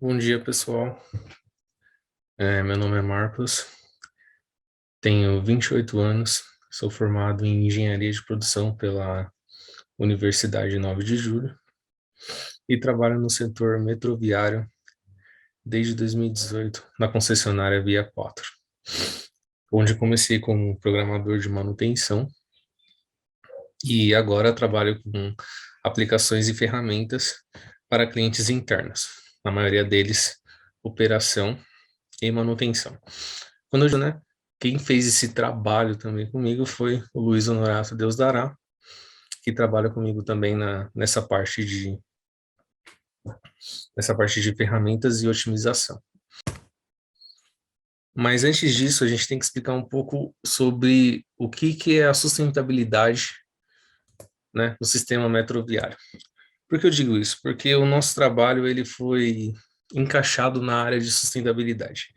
Bom dia, pessoal. Meu nome é Marcos, tenho 28 anos, sou formado em Engenharia de Produção pela Universidade 9 de Julho e trabalho no setor metroviário desde 2018 na concessionária Via 4, onde comecei como programador de manutenção e agora trabalho com aplicações e ferramentas para clientes internos, na maioria deles operação e manutenção. Né, quem fez esse trabalho também comigo foi o Luiz Honorato Deus Dará, que trabalha comigo também nessa parte de ferramentas e otimização. Mas antes disso, a gente tem que explicar um pouco sobre o que é a sustentabilidade, né, no sistema metroviário. Por que eu digo isso? Porque o nosso trabalho ele foi encaixado na área de sustentabilidade.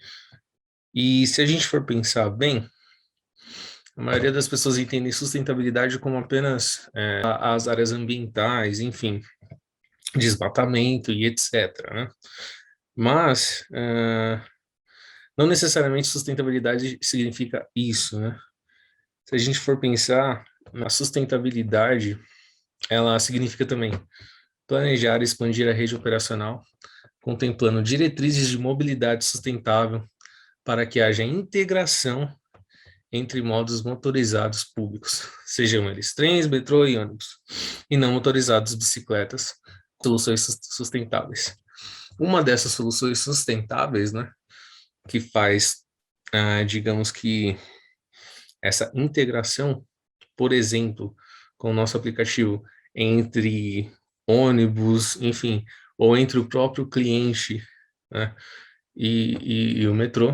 E se a gente for pensar bem, a maioria das pessoas entende sustentabilidade como apenas as áreas ambientais, enfim, desmatamento e etc., né? Mas não necessariamente sustentabilidade significa isso, né? Se a gente for pensar na sustentabilidade, ela significa também planejar e expandir a rede operacional, contemplando diretrizes de mobilidade sustentável para que haja integração entre modos motorizados públicos, sejam eles trens, metrô e ônibus, e não motorizados bicicletas, soluções sustentáveis. Uma dessas soluções sustentáveis, né, que faz, digamos que essa integração, por exemplo, com o nosso aplicativo entre ônibus, enfim, ou entre o próprio cliente, né, e o metrô,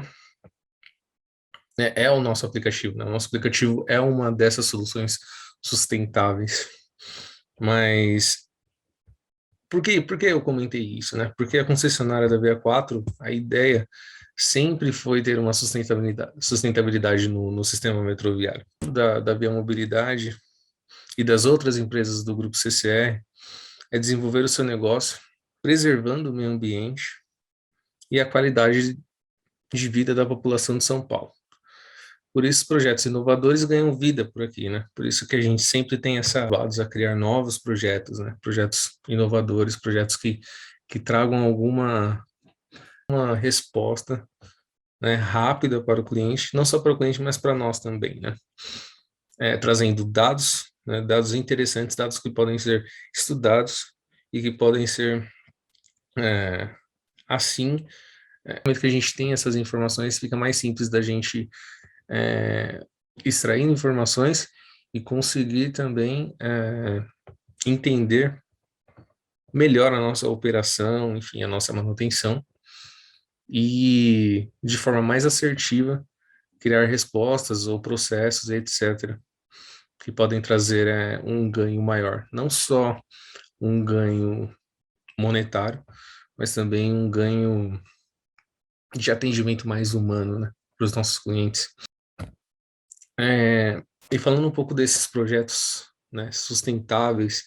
né, é o nosso aplicativo, né? O nosso aplicativo é uma dessas soluções sustentáveis. Mas por que eu comentei isso, né? Porque a concessionária da VA4, a ideia sempre foi ter uma sustentabilidade no sistema metroviário. Da Via Mobilidade e das outras empresas do grupo CCR é desenvolver o seu negócio preservando o meio ambiente e a qualidade de vida da população de São Paulo. Por isso, projetos inovadores ganham vida por aqui, né? Por isso que a gente sempre tem essa a criar novos projetos, né? Projetos inovadores, projetos que tragam alguma uma resposta, né, rápida para o cliente, não só para o cliente, mas para nós também, né? Trazendo dados, né, dados interessantes, dados que podem ser estudados e que podem ser, é, assim, no momento que a gente tem essas informações, fica mais simples da gente é, extraindo informações e conseguir também entender melhor a nossa operação, enfim, a nossa manutenção e de forma mais assertiva criar respostas ou processos, etc., que podem trazer um ganho maior, não só um ganho monetário, mas também um ganho de atendimento mais humano, né, para os nossos clientes. E falando um pouco desses projetos, né, sustentáveis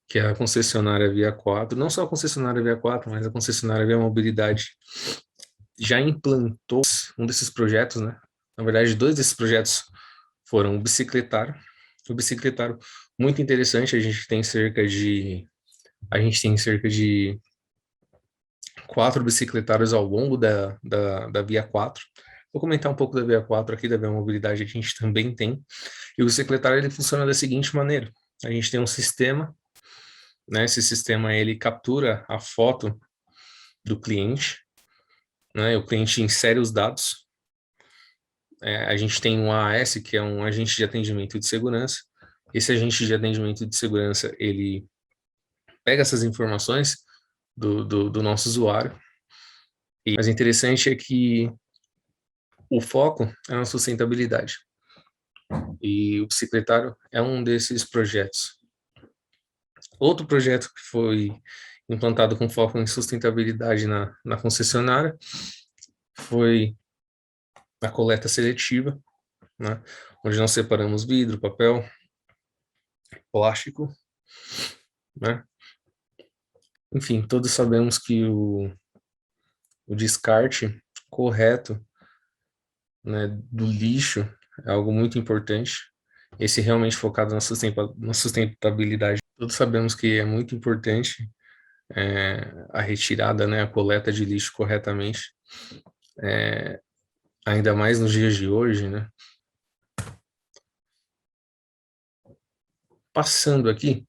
que a concessionária Via 4, não só a concessionária Via 4, mas a concessionária Via Mobilidade já implantou um desses projetos, né? Na verdade, dois desses projetos foram o bicicletário. O bicicletário muito interessante, a gente tem cerca de 4 bicicletários ao longo da Via 4. Vou comentar um pouco da Via 4 aqui, da Via Mobilidade, que a gente também tem. E o bicicletário, ele funciona da seguinte maneira. A gente tem um sistema, né? Esse sistema, ele captura a foto do cliente, né? O cliente insere os dados. A gente tem um AAS, que é um agente de atendimento de segurança. Esse agente de atendimento de segurança, ele pega essas informações do nosso usuário. Mas o interessante é que o foco é na sustentabilidade. E o bicicletário é um desses projetos. Outro projeto que foi implantado com foco em sustentabilidade na concessionária foi a coleta seletiva, né, onde nós separamos vidro, papel, plástico, né? Enfim, todos sabemos que o descarte correto, né, do lixo é algo muito importante. Esse realmente focado na sustentabilidade. Todos sabemos que é muito importante a retirada, né, a coleta de lixo corretamente, ainda mais nos dias de hoje, né? Passando aqui,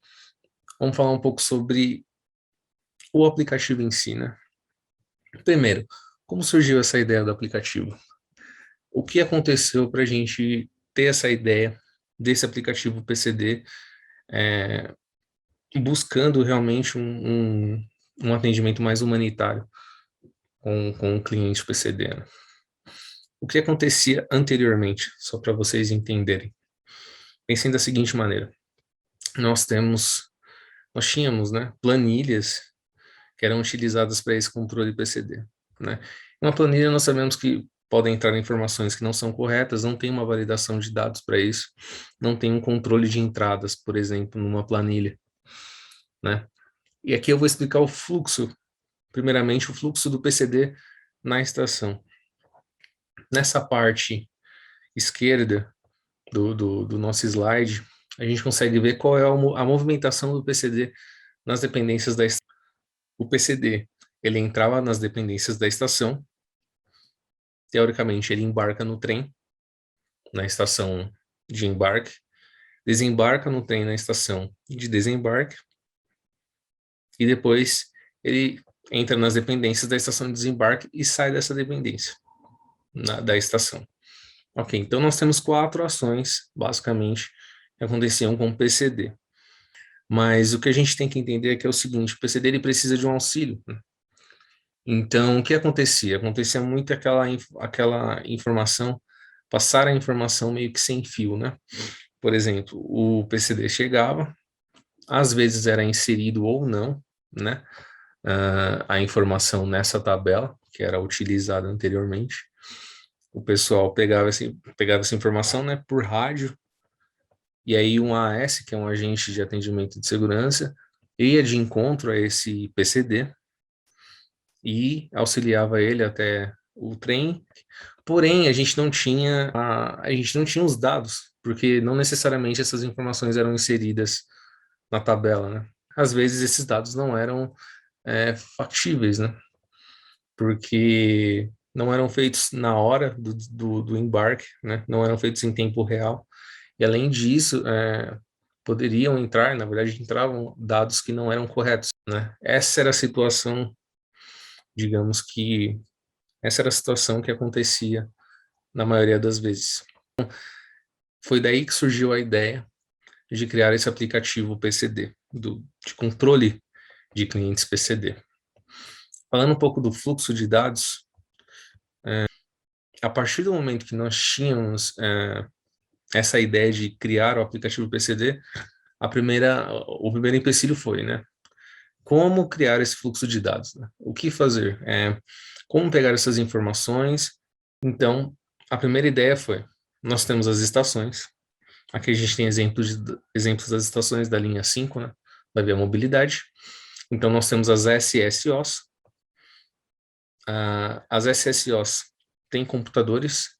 vamos falar um pouco sobre o aplicativo em si, né? Primeiro, como surgiu essa ideia do aplicativo? O que aconteceu para a gente ter essa ideia desse aplicativo PCD, é, buscando realmente um atendimento mais humanitário com o cliente PCD, né? O que acontecia anteriormente, só para vocês entenderem? Pensem da seguinte maneira: nós nós tínhamos, né, planilhas que eram utilizadas para esse controle PCD, né? Em uma planilha nós sabemos que podem entrar informações que não são corretas, não tem uma validação de dados para isso, não tem um controle de entradas, por exemplo, numa planilha, né? E aqui eu vou explicar o fluxo, primeiramente o fluxo do PCD na estação. Nessa parte esquerda do nosso slide, a gente consegue ver qual é a movimentação do PCD nas dependências da estação. O PCD, ele entrava nas dependências da estação, teoricamente ele embarca no trem, na estação de embarque, desembarca no trem na estação de desembarque, e depois ele entra nas dependências da estação de desembarque e sai dessa dependência da estação. Ok, então nós temos 4 ações, basicamente, que aconteciam com o PCD. Mas o que a gente tem que entender é que é o seguinte: o PCD ele precisa de um auxílio, né? Então, o que acontecia? Acontecia muito aquela informação, passar a informação meio que sem fio, né? Por exemplo, o PCD chegava, às vezes era inserido ou não, né? A informação nessa tabela, que era utilizada anteriormente. O pessoal pegava essa informação, né, por rádio, e aí um AS, que é um agente de atendimento de segurança, ia de encontro a esse PCD e auxiliava ele até o trem. Porém, a gente não tinha os dados, porque não necessariamente essas informações eram inseridas na tabela, né? Às vezes esses dados não eram factíveis, né? Porque não eram feitos na hora do embarque, né? Não eram feitos em tempo real. E além disso, poderiam entrar, na verdade, entravam dados que não eram corretos, né? Digamos que, essa era a situação que acontecia na maioria das vezes. Foi daí que surgiu a ideia de criar esse aplicativo PCD, de controle de clientes PCD. Falando um pouco do fluxo de dados, a partir do momento que nós tínhamos essa ideia de criar o aplicativo PCD, o primeiro empecilho foi, né? Como criar esse fluxo de dados, né? O que fazer? Como pegar essas informações? Então, a primeira ideia foi, nós temos as estações, aqui a gente tem exemplos das estações da linha 5, né? Da Via Mobilidade. Então, nós temos as SSOs. As SSOs têm computadores,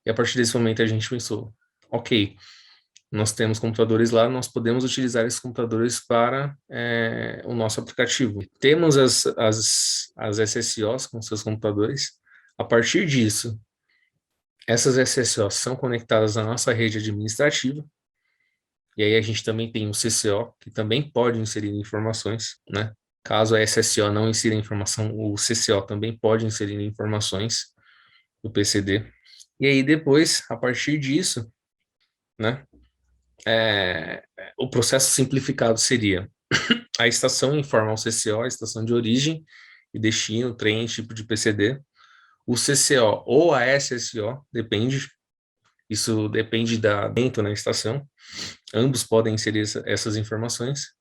e a partir desse momento a gente pensou, ok, nós temos computadores lá, nós podemos utilizar esses computadores para o nosso aplicativo. Temos as SSOs com seus computadores. A partir disso, essas SSOs são conectadas à nossa rede administrativa, e aí a gente também tem o CCO, que também pode inserir informações, né? Caso a SSO não insira informação, o CCO também pode inserir informações do PCD. E aí depois, a partir disso, né, o processo simplificado seria: a estação informa ao CCO, a estação de origem e destino, trem, tipo de PCD. O CCO ou a SSO, depende, isso depende da dentro na estação. Ambos podem inserir essas informações.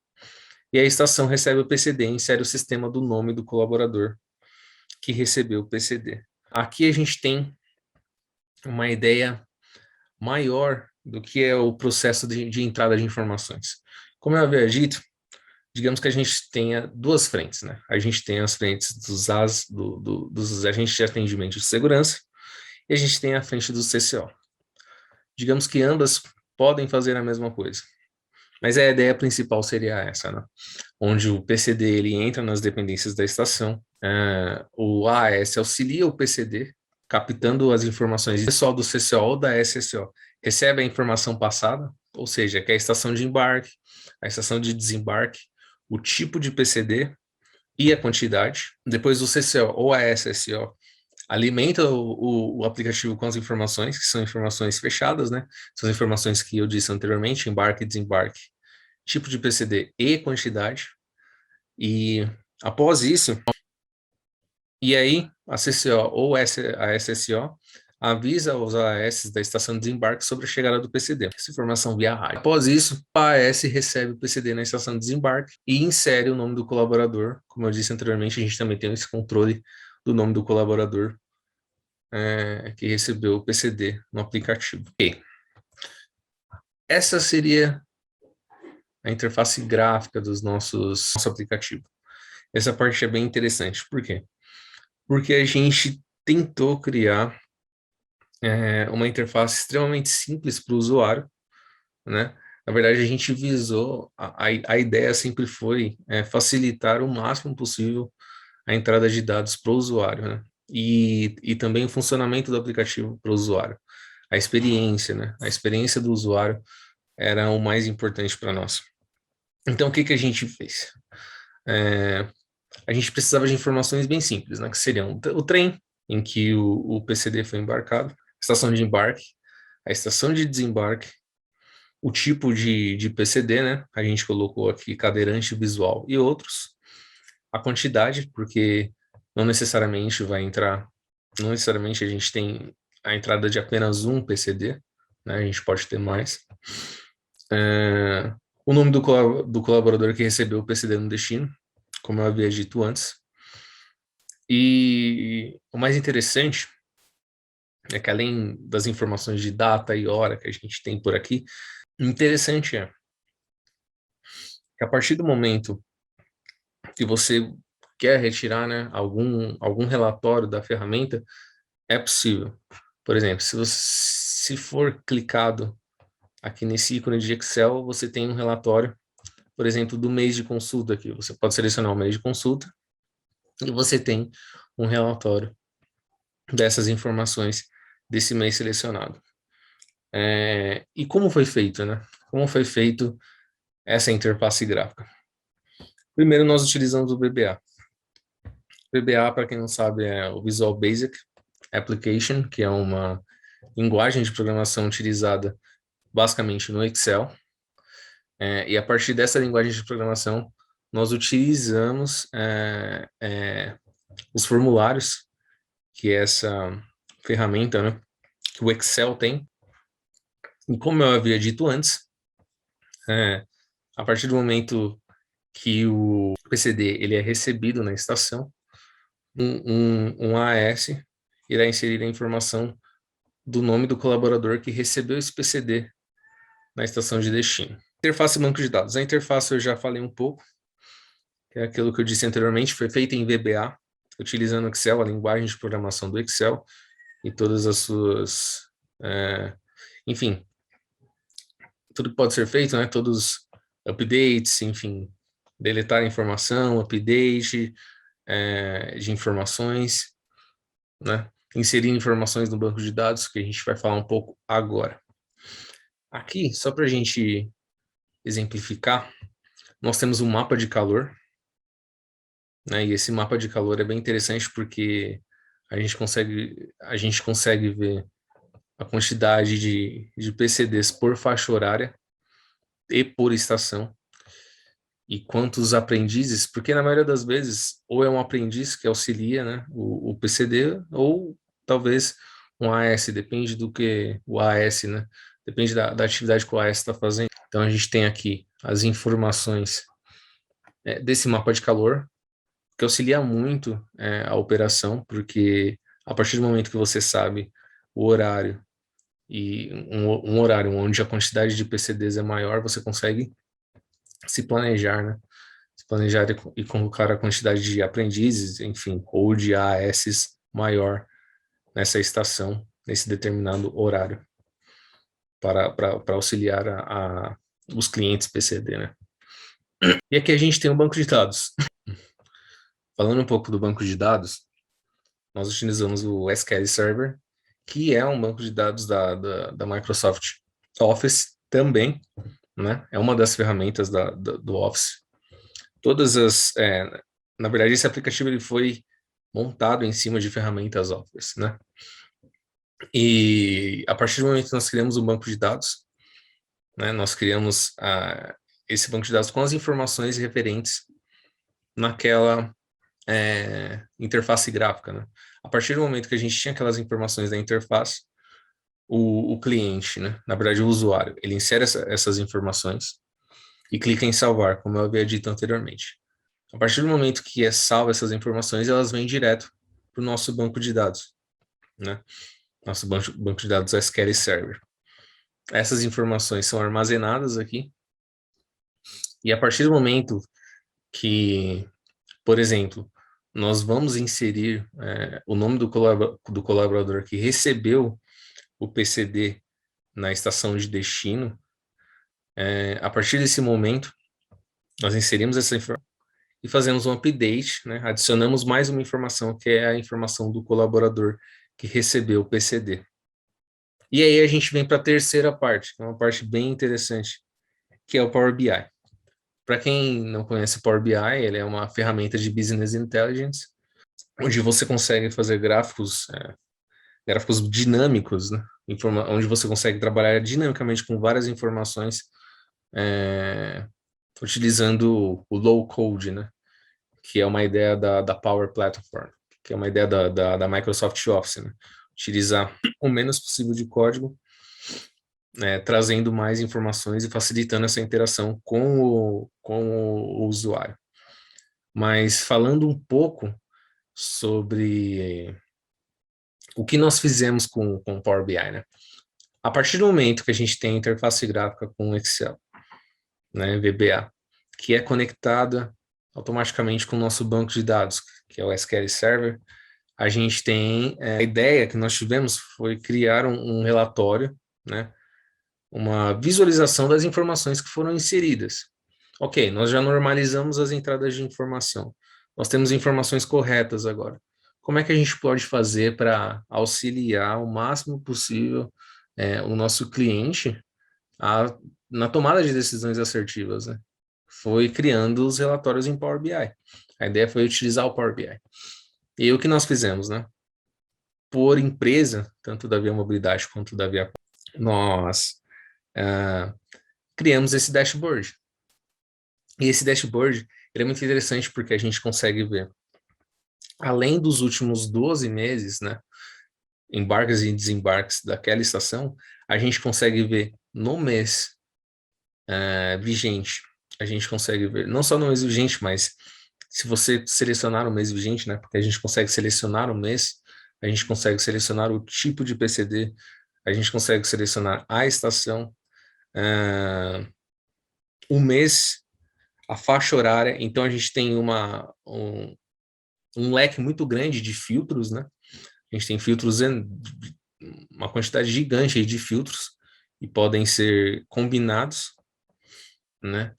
E a estação recebe o PCD e insere o sistema do nome do colaborador que recebeu o PCD. Aqui a gente tem uma ideia maior do que é o processo de entrada de informações. Como eu havia dito, digamos que a gente tenha duas frentes, né? A gente tem as frentes dos agentes de atendimento de segurança e a gente tem a frente do CCO. Digamos que ambas podem fazer a mesma coisa, mas a ideia principal seria essa, né? Onde o PCD ele entra nas dependências da estação, o AAS auxilia o PCD, captando as informações. O pessoal do CCO ou da SSO recebe a informação passada, ou seja, que é a estação de embarque, a estação de desembarque, o tipo de PCD e a quantidade. Depois o CCO ou a SSO alimenta o aplicativo com as informações, que são informações fechadas, né? São as informações que eu disse anteriormente, embarque e desembarque, tipo de PCD e quantidade. E após isso, e aí a CCO ou a SSO avisa os AAS da estação de desembarque sobre a chegada do PCD. Essa informação via rádio. Após isso, o AAS recebe o PCD na estação de desembarque e insere o nome do colaborador. Como eu disse anteriormente, a gente também tem esse controle do nome do colaborador que recebeu o PCD no aplicativo. Ok. Essa seria a interface gráfica dos nosso aplicativo. Essa parte é bem interessante. Por quê? Porque a gente tentou criar uma interface extremamente simples para o usuário, né? Na verdade, a gente visou, a ideia sempre foi facilitar o máximo possível a entrada de dados para o usuário, né? E também o funcionamento do aplicativo para o usuário. A experiência, né? A experiência do usuário era o mais importante para nós. Então, o que que a gente fez? A gente precisava de informações bem simples, né? Que seriam o trem em que o PCD foi embarcado, a estação de embarque, a estação de desembarque, o tipo de PCD, né? A gente colocou aqui cadeirante, visual e outros. A quantidade, porque não necessariamente vai entrar, não necessariamente a gente tem a entrada de apenas um PCD, né? A gente pode ter mais. O nome do colaborador que recebeu o PCD no destino, como eu havia dito antes. E o mais interessante é que além das informações de data e hora que a gente tem por aqui, interessante é que a partir do momento que você quer retirar, né, algum relatório da ferramenta, é possível. Por exemplo, se for clicado aqui nesse ícone de Excel, você tem um relatório, por exemplo, do mês de consulta aqui. Você pode selecionar o mês de consulta e você tem um relatório dessas informações desse mês selecionado. E como foi feito, né? Como foi feito essa interface gráfica? Primeiro, nós utilizamos o VBA. VBA, para quem não sabe, é o Visual Basic Application, que é uma linguagem de programação utilizada basicamente no Excel. E a partir dessa linguagem de programação, nós utilizamos os formulários que essa ferramenta, né, que o Excel tem. E como eu havia dito antes, a partir do momento que o PCD ele é recebido na estação, um AS irá inserir a informação do nome do colaborador que recebeu esse PCD na estação de destino. Interface banco de dados. A interface eu já falei um pouco, que é aquilo que eu disse anteriormente, foi feita em VBA, utilizando o Excel, a linguagem de programação do Excel, e todas as suas... enfim, tudo que pode ser feito, né? Todos updates, enfim, deletar informação, update de informações, né? Inserir informações no banco de dados, que a gente vai falar um pouco agora. Aqui, só para a gente exemplificar, nós temos um mapa de calor, né? E esse mapa de calor é bem interessante porque a gente consegue ver a quantidade de PCDs por faixa horária e por estação, e quantos aprendizes, porque na maioria das vezes, ou é um aprendiz que auxilia, né, o PCD, ou talvez um AS, depende do que o AS, né, depende da atividade que o AS está fazendo. Então a gente tem aqui as informações desse mapa de calor, que auxilia muito a operação, porque a partir do momento que você sabe o horário, e um horário onde a quantidade de PCDs é maior, você consegue se planejar, né? planejar e colocar a quantidade de aprendizes, enfim, ou de AS maior nessa estação, nesse determinado horário, para auxiliar os clientes PCD, né? E aqui a gente tem um banco de dados. Falando um pouco do banco de dados, nós utilizamos o SQL Server, que é um banco de dados da Microsoft Office também, né? É uma das ferramentas do Office. Na verdade, esse aplicativo ele foi montado em cima de ferramentas Office, né? E a partir do momento que nós criamos um banco de dados, né? Nós criamos esse banco de dados com as informações referentes naquela interface gráfica, né? A partir do momento que a gente tinha aquelas informações da interface, o cliente, né? Na verdade, o usuário, ele insere essas informações e clica em salvar, como eu havia dito anteriormente. A partir do momento que é salva essas informações, elas vêm direto para o nosso banco de dados, né? Nosso banco de dados SQL Server. Essas informações são armazenadas aqui, e a partir do momento que, por exemplo, nós vamos inserir o nome do colaborador que recebeu o PCD na estação de destino, a partir desse momento, nós inserimos essa informação e fazemos um update, né? Adicionamos mais uma informação, que é a informação do colaborador que recebeu o PCD. E aí a gente vem para a terceira parte, que é uma parte bem interessante, que é o Power BI. Para quem não conhece o Power BI, ele é uma ferramenta de Business Intelligence, onde você consegue fazer gráficos dinâmicos, né? Onde você consegue trabalhar dinamicamente com várias informações, utilizando o low code, né? Que é uma ideia da Power Platform, que é uma ideia da Microsoft Office, né? Utilizar o menos possível de código, trazendo mais informações e facilitando essa interação com o usuário. Mas falando um pouco sobre o que nós fizemos com o Power BI, né? A partir do momento que a gente tem a interface gráfica com o Excel, né, VBA, que é conectada automaticamente com o nosso banco de dados, que é o SQL Server, a gente tem a ideia que nós tivemos foi criar um relatório, né, uma visualização das informações que foram inseridas. Ok, nós já normalizamos as entradas de informação. Nós temos informações corretas agora. Como é que a gente pode fazer para auxiliar o máximo possível o nosso cliente na tomada de decisões assertivas, né? Foi criando os relatórios em Power BI. A ideia foi utilizar o Power BI. E o que nós fizemos, né? Por empresa, tanto da Via Mobilidade quanto da Via, nós criamos esse dashboard. E esse dashboard ele é muito interessante porque a gente consegue ver, além dos últimos 12 meses, né? Embarques e desembarques daquela estação, a gente consegue ver no mês vigente. A gente consegue ver, não só no mês vigente, mas se você selecionar o mês vigente, né? Porque a gente consegue selecionar o mês, a gente consegue selecionar o tipo de PCD, a gente consegue selecionar a estação, o mês, a faixa horária. Então a gente tem um leque muito grande de filtros, né? A gente tem filtros, uma quantidade gigante de filtros, e podem ser combinados, né?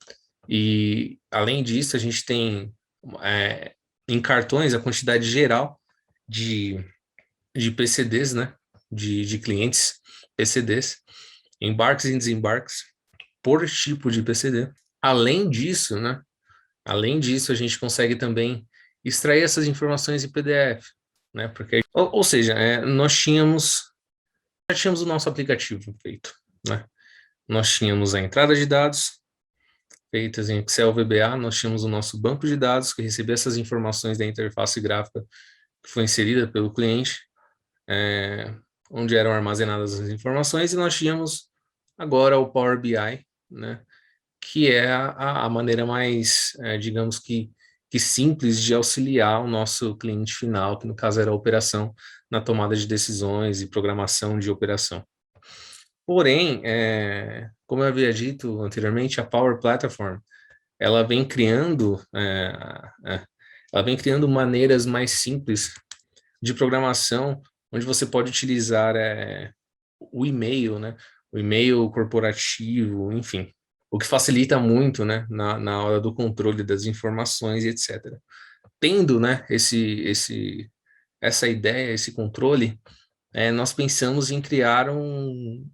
E, além disso, a gente tem em cartões a quantidade geral de PCDs, né? De clientes PCDs, embarques e desembarques, por tipo de PCD. Além disso, né? Além disso, a gente consegue também extrair essas informações em PDF, né? Porque, ou seja, já tínhamos o nosso aplicativo feito, né? Nós tínhamos a entrada de dados feitas em Excel VBA, nós tínhamos o nosso banco de dados que recebia essas informações da interface gráfica que foi inserida pelo cliente, onde eram armazenadas as informações, e nós tínhamos agora o Power BI, né? Que é a maneira mais, digamos que simples de auxiliar o nosso cliente final, que no caso era a operação, na tomada de decisões e programação de operação. Porém, como eu havia dito anteriormente, a Power Platform, ela vem criando, ela vem criando maneiras mais simples de programação, onde você pode utilizar o e-mail, né? O e-mail corporativo, enfim, o que facilita muito, né? Na hora do controle das informações e etc. Tendo, né? Essa ideia, esse controle, nós pensamos em criar um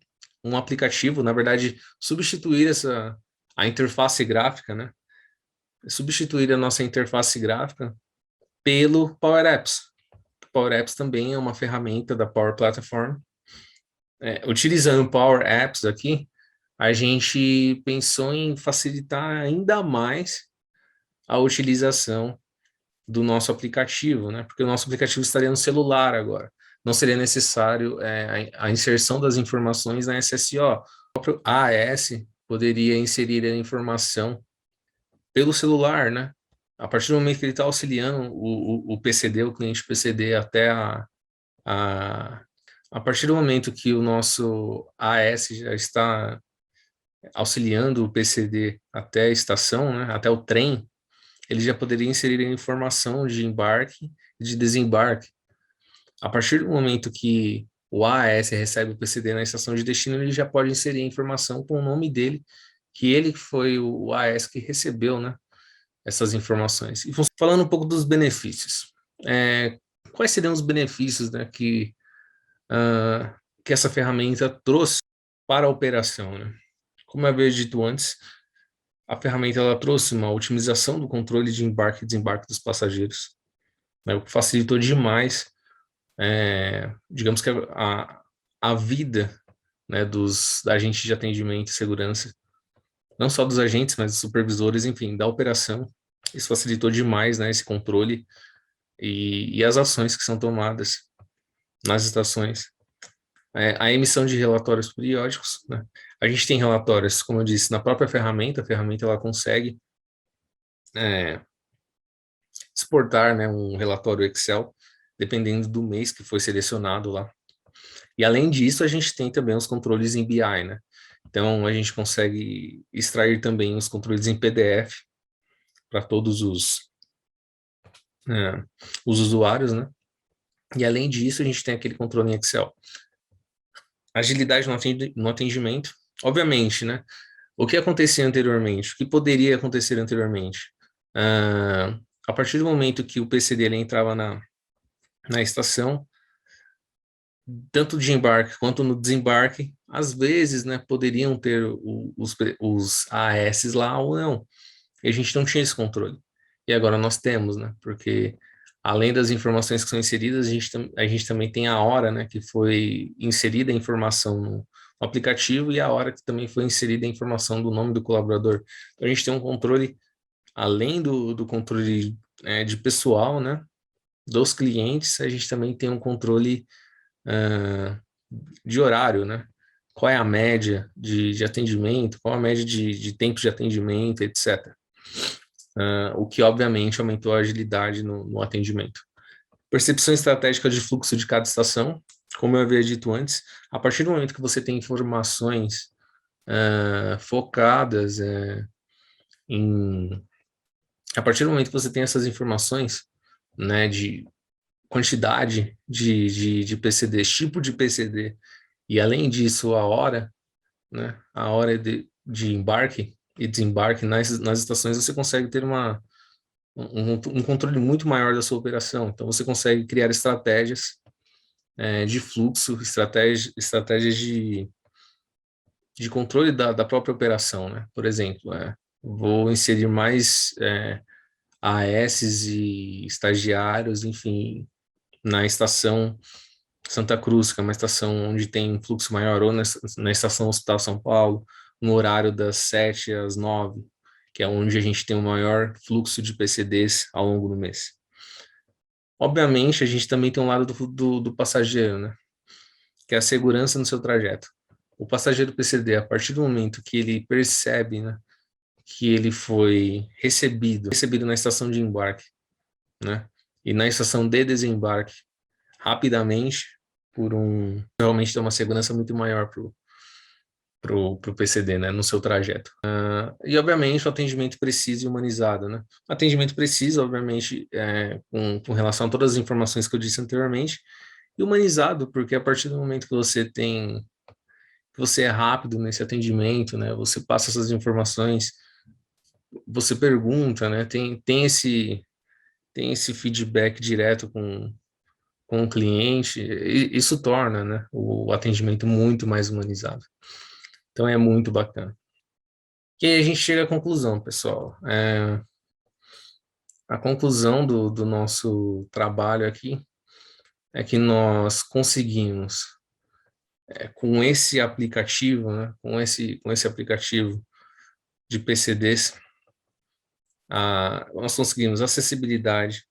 aplicativo, na verdade, substituir a interface gráfica, né? Substituir a nossa interface gráfica pelo Power Apps. Power Apps também é uma ferramenta da Power Platform. Utilizando Power Apps aqui, a gente pensou em facilitar ainda mais a utilização do nosso aplicativo, né? Porque o nosso aplicativo estaria no celular agora. Não seria necessário a inserção das informações na SSO. O próprio AAS poderia inserir a informação pelo celular, né? A partir do momento que ele está auxiliando o PCD, o cliente PCD, a, a partir do momento que o nosso AS já está auxiliando o PCD até a estação, né, até o trem, ele já poderia inserir a informação de embarque e de desembarque. A partir do momento que o AS recebe o PCD na estação de destino, ele já pode inserir a informação com o nome dele, que ele foi o AS que recebeu, né, essas informações. E falando um pouco dos benefícios, quais seriam os benefícios, né, que essa ferramenta trouxe para a operação, né? Como eu havia dito antes, a ferramenta ela trouxe uma otimização do controle de embarque e desembarque dos passageiros, né, o que facilitou demais, digamos que a vida, né, da agentes de atendimento e segurança, não só dos agentes, mas dos supervisores, enfim, da operação. Isso facilitou demais, né, esse controle e as ações que são tomadas nas estações. A emissão de relatórios periódicos, né? A gente tem relatórios, como eu disse, na própria ferramenta, a ferramenta ela consegue é, exportar, né, um relatório Excel, dependendo do mês que foi selecionado lá. E além disso, a gente tem também os controles em BI, né? Então, a gente consegue extrair também os controles em PDF para todos os usuários, né? E além disso, a gente tem aquele controle em Excel. Agilidade no atendimento, obviamente, né? O que acontecia anteriormente? O que poderia acontecer anteriormente? A partir do momento que o PC dele entrava na estação, tanto de embarque quanto no desembarque, às vezes, né, poderiam ter os AS lá ou não. E a gente não tinha esse controle. E agora nós temos, né? Porque além das informações que são inseridas, a gente também tem a hora, né, que foi inserida a informação no aplicativo e a hora que também foi inserida a informação do nome do colaborador. Então a gente tem um controle, além do controle de pessoal, né, dos clientes, a gente também tem um controle uh, de horário, né? Qual é a média de atendimento, qual a média de tempo de atendimento, etc. O que obviamente aumentou a agilidade no atendimento. Percepção estratégica de fluxo de cada estação, como eu havia dito antes, a partir do momento que você tem informações focadas em... A partir do momento que você tem essas informações, né, de quantidade de PCDs, tipo de PCD, e além disso a hora, né, a hora de embarque e desembarque nas estações, você consegue ter um controle muito maior da sua operação. Então, você consegue criar estratégias de fluxo, estratégias de controle da própria operação, né? Por exemplo, vou inserir mais AS e estagiários, enfim, na estação Santa Cruz, que é uma estação onde tem fluxo maior, ou na estação Hospital São Paulo, no horário das 7 às 9, que é onde a gente tem o maior fluxo de PCDs ao longo do mês. Obviamente, a gente também tem um lado do passageiro, né? Que é a segurança no seu trajeto. O passageiro PCD, a partir do momento que ele percebe, né, que ele foi recebido na estação de embarque, né, e na estação de desembarque, rapidamente, realmente ter uma segurança muito maior pro PCD, né, no seu trajeto. E, obviamente, o atendimento preciso e humanizado, né? Atendimento preciso, obviamente, com relação a todas as informações que eu disse anteriormente, e humanizado, porque a partir do momento que que você é rápido nesse atendimento, né, você passa essas informações, você pergunta, né, tem esse feedback direto com o cliente, e isso torna, né, o atendimento muito mais humanizado. Então é muito bacana. E aí a gente chega à conclusão, pessoal. A conclusão do nosso trabalho aqui é que nós conseguimos, com esse aplicativo, né, com esse aplicativo de PCDs, nós conseguimos acessibilidade,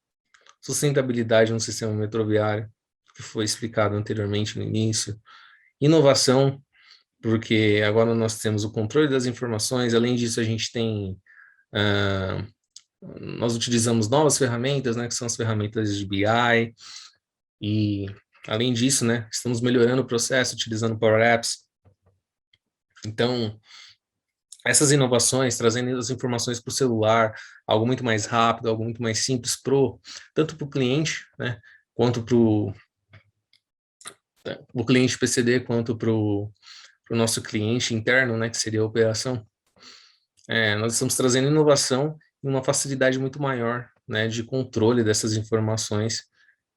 sustentabilidade no sistema metroviário, que foi explicado anteriormente no início, inovação, porque agora nós temos o controle das informações, além disso a gente tem, ah, nós utilizamos novas ferramentas, né, que são as ferramentas de BI, e além disso, né, estamos melhorando o processo utilizando Power Apps. Então, essas inovações, trazendo as informações para o celular, algo muito mais rápido, algo muito mais simples tanto para o cliente, né, quanto para o cliente PCD, quanto para o nosso cliente interno, né, que seria a operação. Nós estamos trazendo inovação e uma facilidade muito maior, né, de controle dessas informações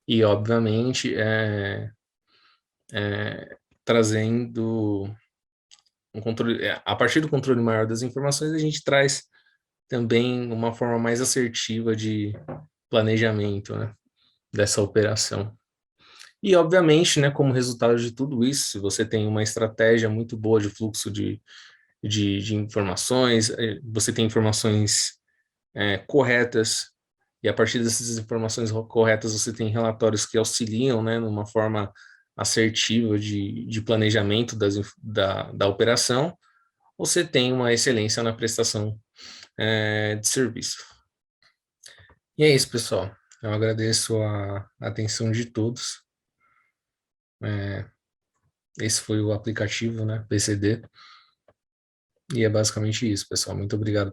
e, obviamente, trazendo um controle, a partir do controle maior das informações, a gente traz também uma forma mais assertiva de planejamento, né, dessa operação. E, obviamente, né, como resultado de tudo isso, se você tem uma estratégia muito boa de fluxo de informações, você tem informações corretas, e a partir dessas informações corretas você tem relatórios que auxiliam, né, numa forma assertiva de planejamento da operação, você tem uma excelência na prestação de serviço. E é isso, pessoal. Eu agradeço a atenção de todos. Esse foi o aplicativo, né, PCD, e é basicamente isso, pessoal. Muito obrigado.